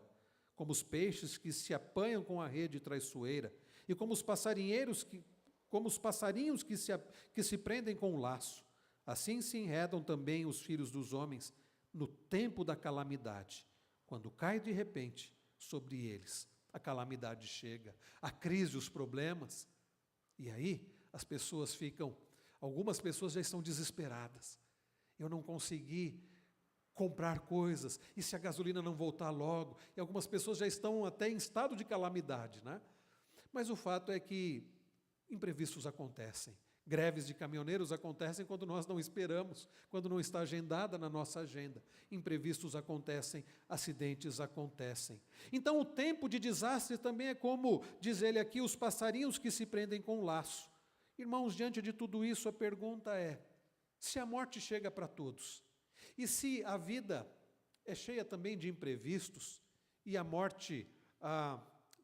como os peixes que se apanham com a rede traiçoeira, e como os passarinhos que se prendem com o laço. Assim se enredam também os filhos dos homens no tempo da calamidade, quando cai de repente sobre eles. A calamidade chega, a crise, os problemas, e aí algumas pessoas já estão desesperadas. Eu não consegui comprar coisas, e se a gasolina não voltar logo? E algumas pessoas já estão até em estado de calamidade, né? Mas o fato é que imprevistos acontecem. Greves de caminhoneiros acontecem quando nós não esperamos, quando não está agendada na nossa agenda. Imprevistos acontecem, acidentes acontecem. Então, o tempo de desastre também é como, diz ele aqui, os passarinhos que se prendem com um laço. Irmãos, diante de tudo isso, a pergunta é, se a morte chega para todos, e se a vida é cheia também de imprevistos, e a morte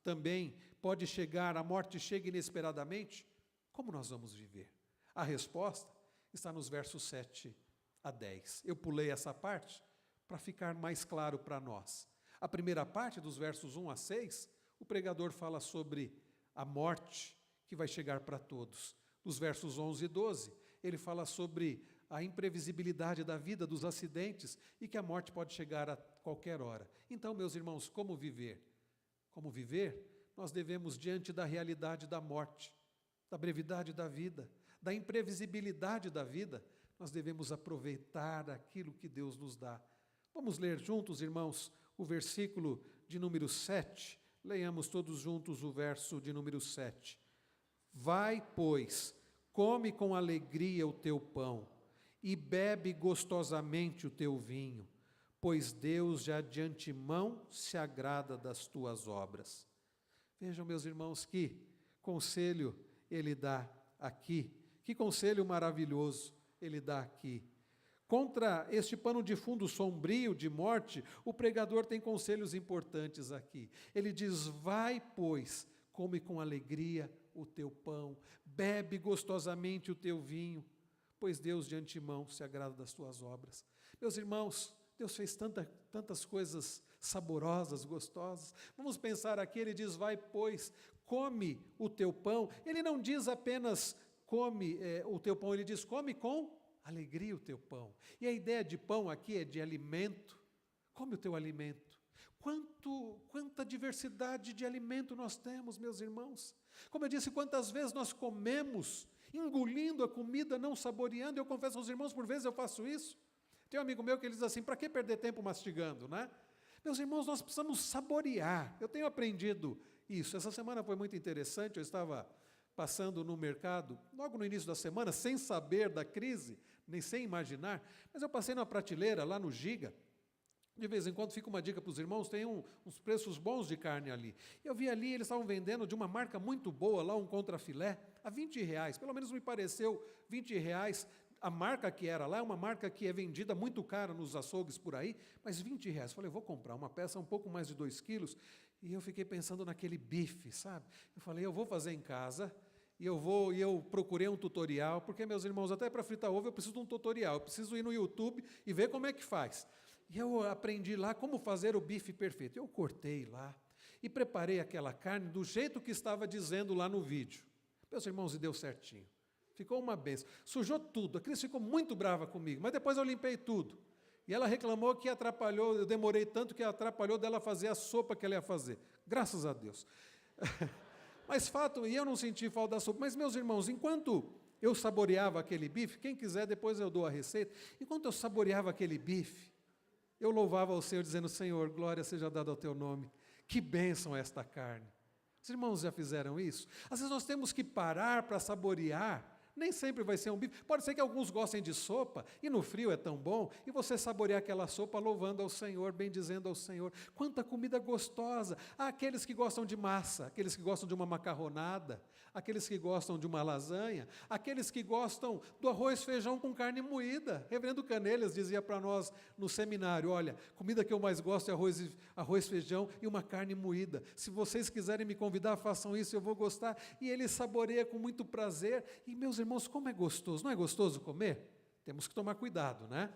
também pode chegar, a morte chega inesperadamente, como nós vamos viver? A resposta está nos versos 7 a 10. Eu pulei essa parte para ficar mais claro para nós. A primeira parte, dos versos 1 a 6, o pregador fala sobre a morte que vai chegar para todos. Nos versos 11 e 12, ele fala sobre a imprevisibilidade da vida, dos acidentes, e que a morte pode chegar a qualquer hora. Então, meus irmãos, como viver? Como viver? Nós devemos, diante da realidade da morte, da brevidade da vida, da imprevisibilidade da vida, nós devemos aproveitar aquilo que Deus nos dá. Vamos ler juntos, irmãos, o versículo de número 7. Leiamos todos juntos o verso de número 7. Vai, pois, come com alegria o teu pão e bebe gostosamente o teu vinho, pois Deus já de antemão se agrada das tuas obras. Vejam, meus irmãos, que conselho ele dá aqui. Que conselho maravilhoso ele dá aqui. Contra este pano de fundo sombrio de morte, o pregador tem conselhos importantes aqui. Ele diz: vai, pois, come com alegria o teu pão, bebe gostosamente o teu vinho, pois Deus de antemão se agrada das tuas obras. Meus irmãos, Deus fez tantas coisas saborosas, gostosas. Vamos pensar aqui, ele diz: vai, pois, come o teu pão. Ele não diz apenas come o teu pão, ele diz: come com alegria o teu pão. E a ideia de pão aqui é de alimento. Come o teu alimento. Quanta diversidade de alimento nós temos, meus irmãos. Como eu disse, quantas vezes nós comemos, engolindo a comida, não saboreando. Eu confesso aos irmãos, por vezes eu faço isso. Tem um amigo meu que ele diz assim: para que perder tempo mastigando, né? Meus irmãos, nós precisamos saborear. Eu tenho aprendido isso. Essa semana foi muito interessante. Eu estava passando no mercado, logo no início da semana, sem saber da crise, nem sem imaginar, mas eu passei na prateleira, lá no Giga. De vez em quando fica uma dica para os irmãos, tem uns preços bons de carne ali. Eu vi ali, eles estavam vendendo de uma marca muito boa, lá um contrafilé, a R$20, pelo menos me pareceu R$20. A marca que era lá é uma marca que é vendida muito cara nos açougues por aí, mas R$20. Falei, eu vou comprar uma peça um pouco mais de 2 quilos, e eu fiquei pensando naquele bife, sabe? Eu falei, eu vou fazer em casa, e eu procurei um tutorial, porque, meus irmãos, até para fritar ovo eu preciso de um tutorial, eu preciso ir no YouTube e ver como é que faz. E eu aprendi lá como fazer o bife perfeito. Eu cortei lá e preparei aquela carne do jeito que estava dizendo lá no vídeo. Meus irmãos, e deu certinho. Ficou uma benção. Sujou tudo. A Cris ficou muito brava comigo, mas depois eu limpei tudo. E ela reclamou que atrapalhou, eu demorei tanto que atrapalhou dela fazer a sopa que ela ia fazer. Graças a Deus. Mas fato, e eu não senti falta da sopa, mas, meus irmãos, enquanto eu saboreava aquele bife, quem quiser depois eu dou a receita, enquanto eu saboreava aquele bife, eu louvava ao Senhor dizendo: Senhor, glória seja dada ao teu nome, que bênção é esta carne. Os irmãos já fizeram isso? Às vezes nós temos que parar para saborear. Nem sempre vai ser um bife. Pode ser que alguns gostem de sopa, e no frio é tão bom, e você saborear aquela sopa louvando ao Senhor, bendizendo ao Senhor. Quanta comida gostosa! Há aqueles que gostam de massa, aqueles que gostam de uma macarronada, aqueles que gostam de uma lasanha, aqueles que gostam do arroz feijão com carne moída. Reverendo Canelhas dizia para nós no seminário: olha, comida que eu mais gosto é arroz feijão e uma carne moída. Se vocês quiserem me convidar, façam isso, eu vou gostar. E ele saboreia com muito prazer. E, meus irmãos, como é gostoso. Não é gostoso comer? Temos que tomar cuidado, né?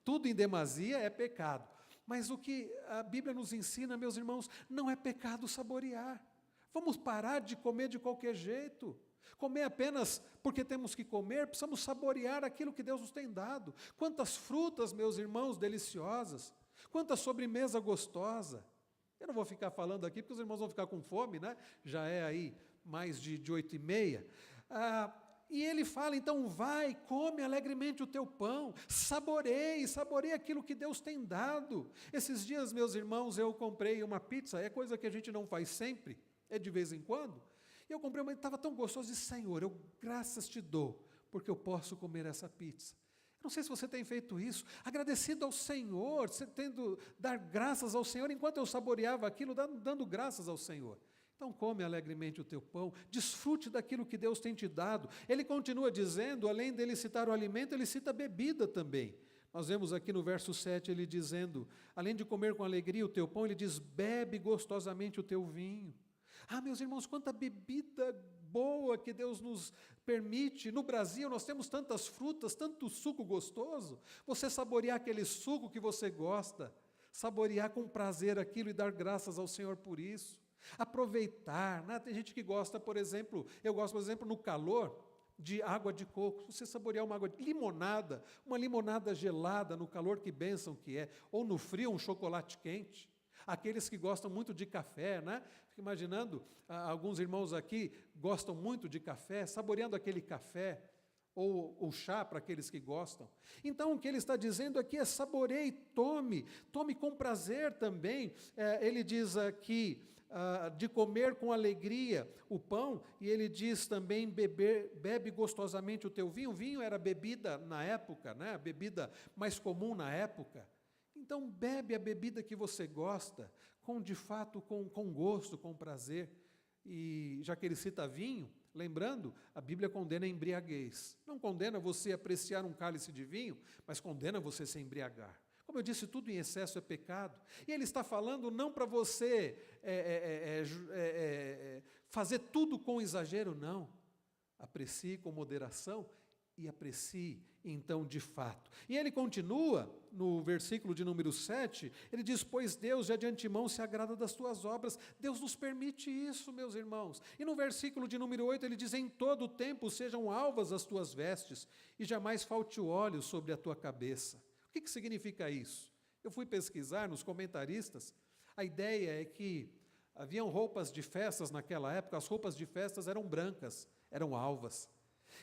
Tudo em demasia é pecado. Mas o que a Bíblia nos ensina, meus irmãos, não é pecado saborear. Vamos parar de comer de qualquer jeito. Comer apenas porque temos que comer, precisamos saborear aquilo que Deus nos tem dado. Quantas frutas, meus irmãos, deliciosas. Quanta sobremesa gostosa. Eu não vou ficar falando aqui, porque os irmãos vão ficar com fome, né? Já é aí mais de 8h30. E ele fala, então, vai, come alegremente o teu pão, saboreie aquilo que Deus tem dado. Esses dias, meus irmãos, eu comprei uma pizza, é coisa que a gente não faz sempre, é de vez em quando. E eu comprei uma, estava tão gostoso, e Senhor, eu graças te dou, porque eu posso comer essa pizza. Não sei se você tem feito isso, agradecido ao Senhor, dar graças ao Senhor, enquanto eu saboreava aquilo, dando graças ao Senhor. Então come alegremente o teu pão, desfrute daquilo que Deus tem te dado. Ele continua dizendo, além dele citar o alimento, ele cita a bebida também. Nós vemos aqui no verso 7, ele dizendo, além de comer com alegria o teu pão, ele diz, bebe gostosamente o teu vinho. Meus irmãos, quanta bebida boa que Deus nos permite. No Brasil nós temos tantas frutas, tanto suco gostoso. Você saborear aquele suco que você gosta, saborear com prazer aquilo e dar graças ao Senhor por isso. Aproveitar, né? Tem gente que gosta, por exemplo, eu gosto, por exemplo, no calor, de água de coco. Você saborear uma água de limonada, uma limonada gelada no calor, que bênção que é. Ou no frio, um chocolate quente. Aqueles que gostam muito de café, né? Fico imaginando, alguns irmãos aqui gostam muito de café, saboreando aquele café, ou chá para aqueles que gostam. Então, o que ele está dizendo aqui é saboreie, tome com prazer também. Ele diz aqui, de comer com alegria o pão, e ele diz também, bebe gostosamente o teu vinho. O vinho era bebida na época, né? A bebida mais comum na época. Então, bebe a bebida que você gosta, de fato, com gosto, com prazer. E já que ele cita vinho, lembrando, a Bíblia condena a embriaguez. Não condena você apreciar um cálice de vinho, mas condena você se embriagar. Como eu disse, tudo em excesso é pecado. E ele está falando não para você fazer tudo com exagero, não. Aprecie com moderação e aprecie, então, de fato. E ele continua, no versículo de número 7, ele diz, pois Deus já de antemão se agrada das tuas obras. Deus nos permite isso, meus irmãos. E no versículo de número 8, ele diz, em todo o tempo sejam alvas as tuas vestes, e jamais falte o óleo sobre a tua cabeça. O que significa isso? Eu fui pesquisar nos comentaristas, a ideia é que haviam roupas de festas naquela época, as roupas de festas eram brancas, eram alvas.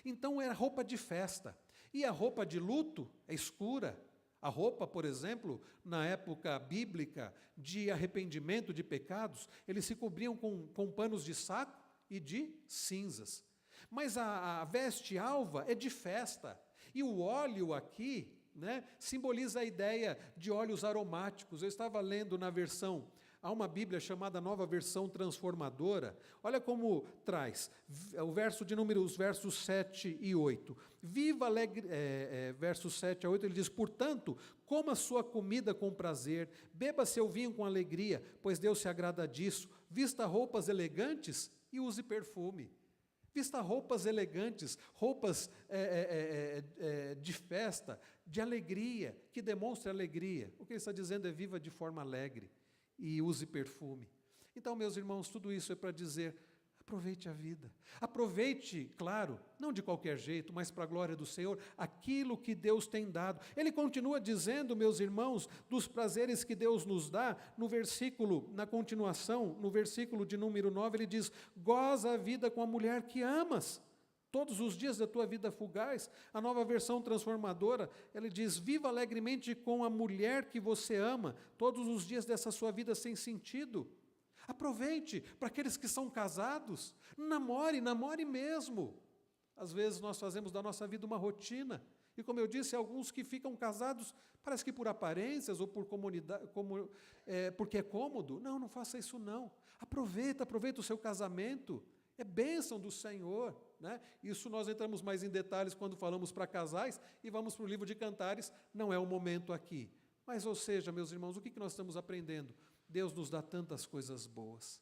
Então era roupa de festa. E a roupa de luto é escura. A roupa, por exemplo, na época bíblica de arrependimento de pecados, eles se cobriam com panos de saco e de cinzas. Mas a veste alva é de festa. E o óleo aqui, simboliza a ideia de óleos aromáticos. Eu estava lendo na versão, há uma Bíblia chamada Nova Versão Transformadora, olha como traz, os versos 7 e 8. Viva alegre, versos 7 a 8, ele diz, portanto, coma sua comida com prazer, beba seu vinho com alegria, pois Deus se agrada disso, vista roupas elegantes e use perfume. Vista roupas elegantes, roupas de festa, de alegria, que demonstre alegria. O que ele está dizendo é viva de forma alegre e use perfume. Então, meus irmãos, tudo isso é para dizer, aproveite a vida. Aproveite, claro, não de qualquer jeito, mas para a glória do Senhor, aquilo que Deus tem dado. Ele continua dizendo, meus irmãos, dos prazeres que Deus nos dá, na continuação, no versículo de número 9, ele diz, goza a vida com a mulher que amas, todos os dias da tua vida fugaz. A Nova Versão Transformadora, ele diz, viva alegremente com a mulher que você ama, todos os dias dessa sua vida sem sentido. Aproveite, para aqueles que são casados, namore mesmo. Às vezes nós fazemos da nossa vida uma rotina, e como eu disse, alguns que ficam casados, parece que por aparências ou por porque é cômodo. Não faça isso não. Aproveita o seu casamento, é bênção do Senhor. Isso nós entramos mais em detalhes quando falamos para casais, e vamos para o livro de Cantares, não é o momento aqui. Mas, ou seja, meus irmãos, o que nós estamos aprendendo? Deus nos dá tantas coisas boas,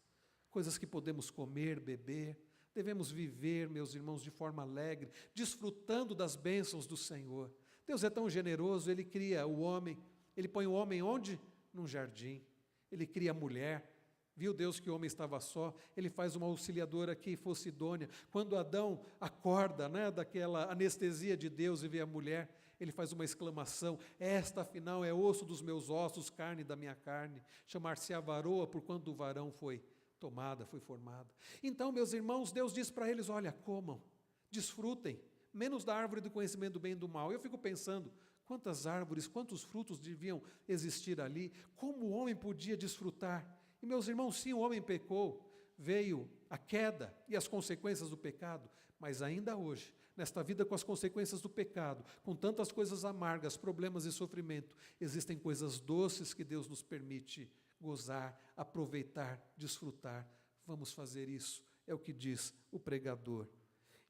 coisas que podemos comer, beber, devemos viver, meus irmãos, de forma alegre, desfrutando das bênçãos do Senhor. Deus é tão generoso, Ele cria o homem, Ele põe o homem onde? Num jardim. Ele cria a mulher, viu Deus que o homem estava só, Ele faz uma auxiliadora que fosse idônea. Quando Adão acorda, daquela anestesia de Deus e vê a mulher, ele faz uma exclamação, esta afinal é osso dos meus ossos, carne da minha carne, chamar-se-á varoa, porquanto do varão foi tomada, foi formada. Então, meus irmãos, Deus diz para eles, olha, comam, desfrutem, menos da árvore do conhecimento do bem e do mal. Eu fico pensando, quantas árvores, quantos frutos deviam existir ali, como o homem podia desfrutar. E, meus irmãos, sim, o homem pecou, veio a queda e as consequências do pecado, mas ainda hoje, nesta vida com as consequências do pecado, com tantas coisas amargas, problemas e sofrimento, existem coisas doces que Deus nos permite gozar, aproveitar, desfrutar. Vamos fazer isso, é o que diz o pregador.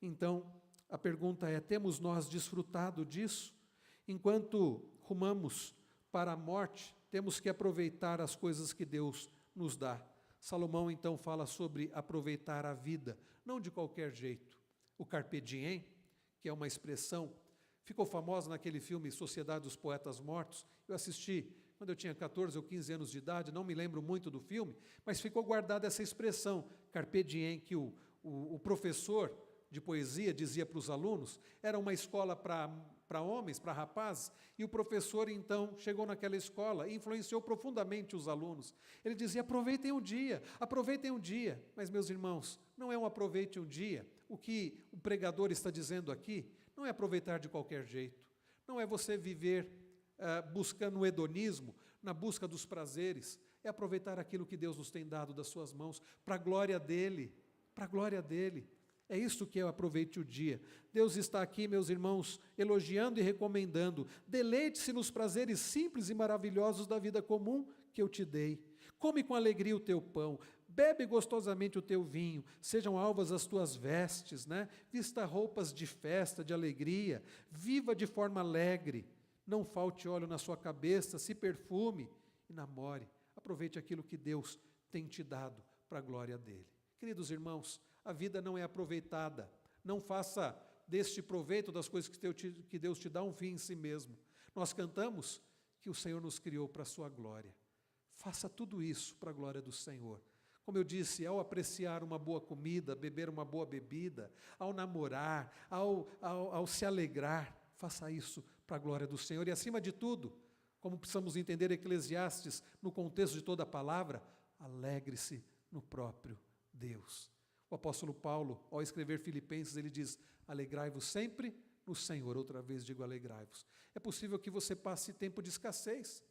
Então, a pergunta é, temos nós desfrutado disso? Enquanto rumamos para a morte, temos que aproveitar as coisas que Deus nos dá. Salomão, então, fala sobre aproveitar a vida, não de qualquer jeito. O carpe diem, que é uma expressão, ficou famosa naquele filme Sociedade dos Poetas Mortos. Eu assisti quando eu tinha 14 ou 15 anos de idade, não me lembro muito do filme, mas ficou guardada essa expressão, carpe diem, que o professor de poesia dizia para os alunos. Era uma escola para homens, para rapazes, e o professor, então, chegou naquela escola e influenciou profundamente os alunos. Ele dizia, aproveitem um dia, mas, meus irmãos, não é um aproveite um dia. O que o pregador está dizendo aqui não é aproveitar de qualquer jeito, não é você viver buscando o hedonismo, na busca dos prazeres, é aproveitar aquilo que Deus nos tem dado das suas mãos, para a glória dEle, É isso que é o aproveite o dia. Deus está aqui, meus irmãos, elogiando e recomendando, deleite-se nos prazeres simples e maravilhosos da vida comum que eu te dei. Come com alegria o teu pão, bebe gostosamente o teu vinho, sejam alvas as tuas vestes, né? Vista roupas de festa, de alegria, viva de forma alegre, não falte óleo na sua cabeça, se perfume e namore. Aproveite aquilo que Deus tem te dado para a glória dele. Queridos irmãos, a vida não é aproveitada. Não faça deste proveito das coisas que Deus te dá um fim em si mesmo. Nós cantamos que o Senhor nos criou para a sua glória. Faça tudo isso para a glória do Senhor. Como eu disse, ao apreciar uma boa comida, beber uma boa bebida, ao namorar, ao se alegrar, faça isso para a glória do Senhor. E acima de tudo, como precisamos entender Eclesiastes no contexto de toda a palavra, alegre-se no próprio Deus. O apóstolo Paulo, ao escrever Filipenses, ele diz: alegrai-vos sempre no Senhor. Outra vez digo, alegrai-vos. É possível que você passe tempo de escassez,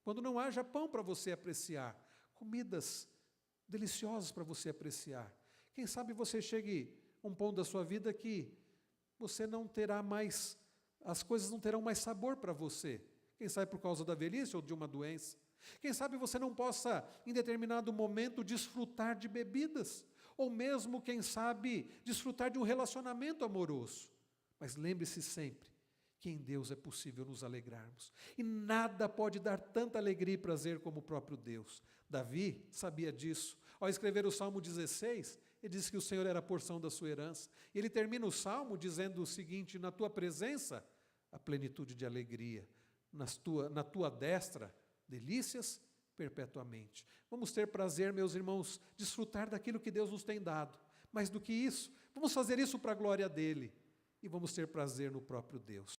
quando não haja pão para você apreciar, comidas deliciosas para você apreciar. Quem sabe você chegue a um ponto da sua vida que você não terá mais, as coisas não terão mais sabor para você. Quem sabe por causa da velhice ou de uma doença. Quem sabe você não possa, em determinado momento, desfrutar de bebidas, ou mesmo, quem sabe, desfrutar de um relacionamento amoroso. Mas lembre-se sempre que em Deus é possível nos alegrarmos. E nada pode dar tanta alegria e prazer como o próprio Deus. Davi sabia disso. Ao escrever o Salmo 16, ele disse que o Senhor era a porção da sua herança. E ele termina o Salmo dizendo o seguinte: na tua presença, a plenitude de alegria. Na tua destra, delícias perpetuamente. Vamos ter prazer, meus irmãos, desfrutar daquilo que Deus nos tem dado. Mais do que isso, vamos fazer isso para a glória dele. E vamos ter prazer no próprio Deus.